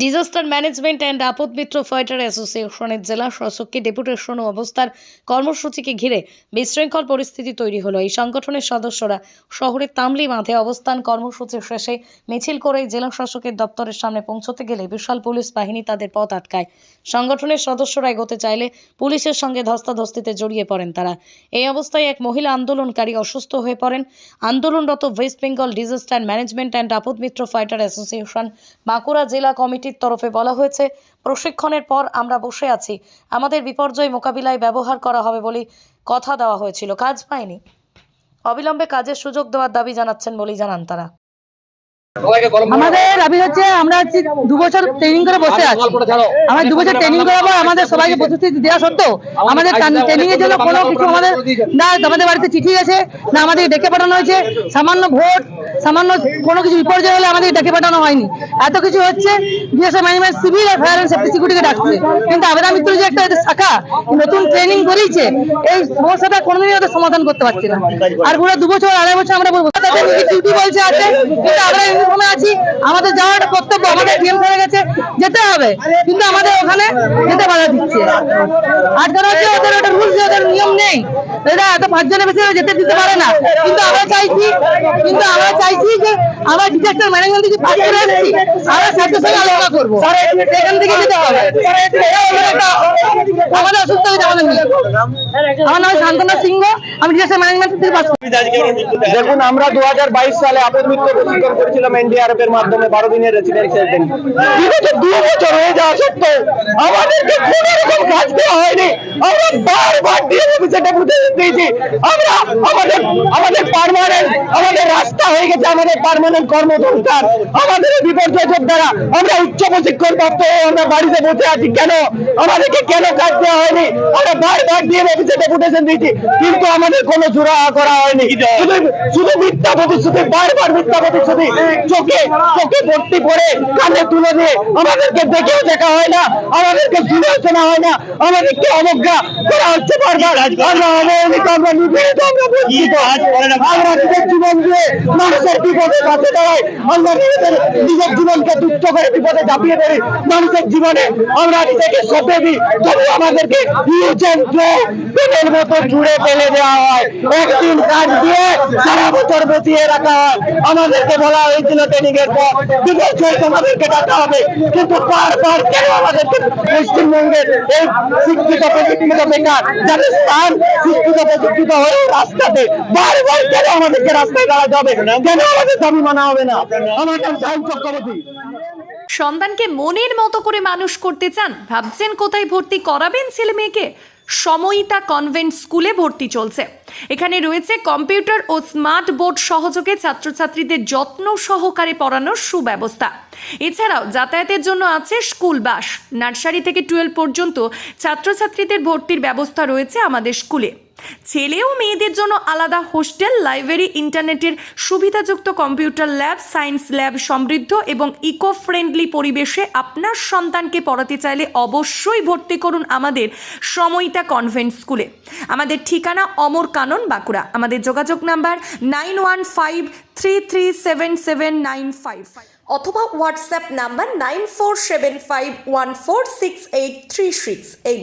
Disaster management and আপদ মিত্র fighter অ্যাসোসিয়েশনের জেলা শাসককে ডেপুটেশন ও অবস্থার কর্মসূচিকে ঘিরে বিশৃঙ্খল পরিস্থিতি তৈরি হলো। এই সংগঠনের সদস্যরা শহরের তামলি বাঁধে অবস্থান কর্মসূচি শেষে মিছিল করে জেলা শাসকের দপ্তরের সামনে পৌঁছতে গেলে বিশাল পুলিশ বাহিনী তাদের পথ আটকায়। সংগঠনের সদস্যরা এগোতে চাইলে পুলিশের সঙ্গে ধস্তাধস্তিতে জড়িয়ে পড়েন তারা। এই অবস্থায় এক মহিলা আন্দোলনকারী অসুস্থ হয়ে পড়েন। আন্দোলনরত West Bengal disaster management and আপদ মিত্র ফাইটার অ্যাসোসিয়েশন বাঁকুড়া জেলা কমিটির তরফে বলা হয়েছে, প্রশিক্ষণের পর আমরা বসে আছি, আমাদের বিপর্যয় মোকাবিলায় ব্যবহার করা হবে বলে কথা দেওয়া হয়েছিল, কাজ পায়নি। অবিলম্বে কাজের সুযোগ দেওয়ার দাবি জানাচ্ছেন বলেই জানান তারা। আমাদের দাবি হচ্ছে আমরা 2 বছর ট্রেনিং করে বসে আছি। আমরা 2 বছর ট্রেনিং করার পর আমাদের সবাইকে প্রতিশ্রুতি দেওয়া সত্ত্বেও আমাদের ট্রেনিং এর জন্য কোনো কিছু আমাদের না, আমাদের বাড়িতে চিঠি আছে না, আমাদের ডেকে পাঠানো হয়েছে। সামান্য ভোট, সামান্য কোনো কিছু বিপর্যয় হলে আমাদের ডেকে পাঠানো হয়নি। এত কিছু হচ্ছে, ডিজাস্টার ম্যানেজমেন্ট সিভিল আর ফায়ার অ্যান্ড সেফটি সিকিউরিটিকে ডাকছে, কিন্তু আবেদন মিত্র যে একটা শাখা নতুন ট্রেনিং করেছে, এই সমস্যাটা কোনোদিনই ওদের সমাধান করতে পারছে না। আর পুরো 2 বছর 2.5 বছর আমরা ডিউটি বলছে আছে, কিন্তু আমরা ইউনিফর্মে আছি, আমাদের যাওয়ার কর্তব্য, আমাদের ডিএম হয়ে গেছে, যেতে হবে, কিন্তু আমাদের ওখানে যেতে বাধা দিচ্ছে। আটকানো হচ্ছে, ওদের একটা রুলস, ওদের নিয়ম নেই, এরা এত 5 জনের বেশি যেতে দিতে পারে না। কিন্তু আমরা চাইছি যে আমরা ডিজাস্টার ম্যানেজমেন্ট থেকে পাস করে আসছি, আমরা সাথে সাথে আলোচনা করবো, এখান থেকে যেতে হবে। আমাদের অসুস্থ হয়েছে, আমাদের নিয়ে। আমার নাম শান্তনা সিংহ, আমি ডিজাস্টার ম্যানেজমেন্ট থেকে পাস করি। দেখুন, আমরা 2022 সালে আপদ মিত্র প্রশিক্ষণ করেছিলাম এনডিআরএফ এর মাধ্যমে 12 দিনের রেসিডেন্সিয়াল ট্রেনিং। বিগত 2 বছর হয়ে যাওয়া সত্ত্বেও আমাদেরকে কোনো রকম কাজ দেওয়া হয়নি। আমরা বারবার ডিএম অফিসে ডেপুটেশন দিয়েছি। আমরা আমাদের পার্মানেন্ট, আমাদের রাস্তা হয়ে গেছে, আমাদের পার্মানেন্ট কর্মসংস্থান, আমাদের বিপর্যয় যোদ্ধারা, আমরা উচ্চ প্রশিক্ষণ প্রাপ্ত হয়ে আমরা বাড়িতে বসে আছি। কেন আমাদেরকে কেন কাজ দেওয়া হয়নি? আমরা বারবার ডিএম অফিসে ডেপুটেশন দিয়েছি, কিন্তু আমাদের কোনো জোড়া করা হয়নি। শুধু মিথ্যা প্রতিশ্রুতি, বারবার মিথ্যা প্রতিশ্রুতি, চোখে ভর্তি করে কানে তুলে দিয়ে আমাদেরকে দেখেও দেখা হয় না, আমাদেরকে শুনেও শোনা হয় না, আমাদেরকে অবজ্ঞা করা হচ্ছে বারবার। আমরা অবহেলিত, আমরা নিপীড়িত, আমরা বঞ্চিত। আমরা নিজের জীবন দিয়ে মানুষের বিপদে কাছে দাঁড়াই, আমরা নিজের জীবনকে তুচ্ছ করে বিপদে ঝাঁপিয়ে পড়ি। মানুষের জীবনে আমরা নিজেকে সঁপে দিই, তবু আমাদেরকে ইউজ অ্যান্ড থ্রো পেনের মতো জুড়ে ফেলে দেওয়া হয়। একদিন কাজ দিয়ে সারা বছর বসিয়ে রাখা হয়। আমাদেরকে বলা হয়েছিল ট্রেনিং এর পর বিপর্যয় তোমাদেরকে ডাকা হবে, কিন্তু বারবার কেন আমাদেরকে পশ্চিমবঙ্গের এই শিক্ষিত প্রশিক্ষিত বেকার যাদের স্থান শিক্ষিত প্রশিক্ষিত হয়ে রাস্তাতে, বারবার কেন আমাদেরকে রাস্তায় দাঁড়াতে হবে? কেন আমাদের দাবি মানা হবে না? আমার নাম সায়ন চক্রবর্তী। সন্তানকে মনের মতো করে মানুষ করতে চান? ভাবছেন কোথায় ভর্তি করাবেন ছেলে মেয়েকে? সময়িতা কনভেন্ট স্কুলে ভর্তি চলছে। এখানে রয়েছে কম্পিউটার ও স্মার্ট বোর্ড সহযোগে ছাত্রছাত্রীদের যত্ন সহকারে পড়ানোর সুব্যবস্থা। এছাড়াও যাতায়াতের জন্য আছে স্কুল বাস। নার্সারি থেকে 12 পর্যন্ত ছাত্রছাত্রীদের ভর্তির ব্যবস্থা রয়েছে আমাদের স্কুলে। ছেলে ও মেয়েদের জন্য আলাদা হোস্টেল, লাইব্রেরি, ইন্টারনেটের সুবিধাযুক্ত কম্পিউটার ল্যাব, সায়েন্স ল্যাব সমৃদ্ধ এবং ইকো ফ্রেন্ডলি পরিবেশে আপনার সন্তানকে পড়াতে চাইলে অবশ্যই ভর্তি করুন আমাদের সময়িতা কনভেন্ট স্কুলে। আমাদের ঠিকানা অমর কানন, বাঁকুড়া। আমাদের যোগাযোগ নাম্বার 9153377955 অথবা হোয়াটসঅ্যাপ নাম্বার 9475146836। এই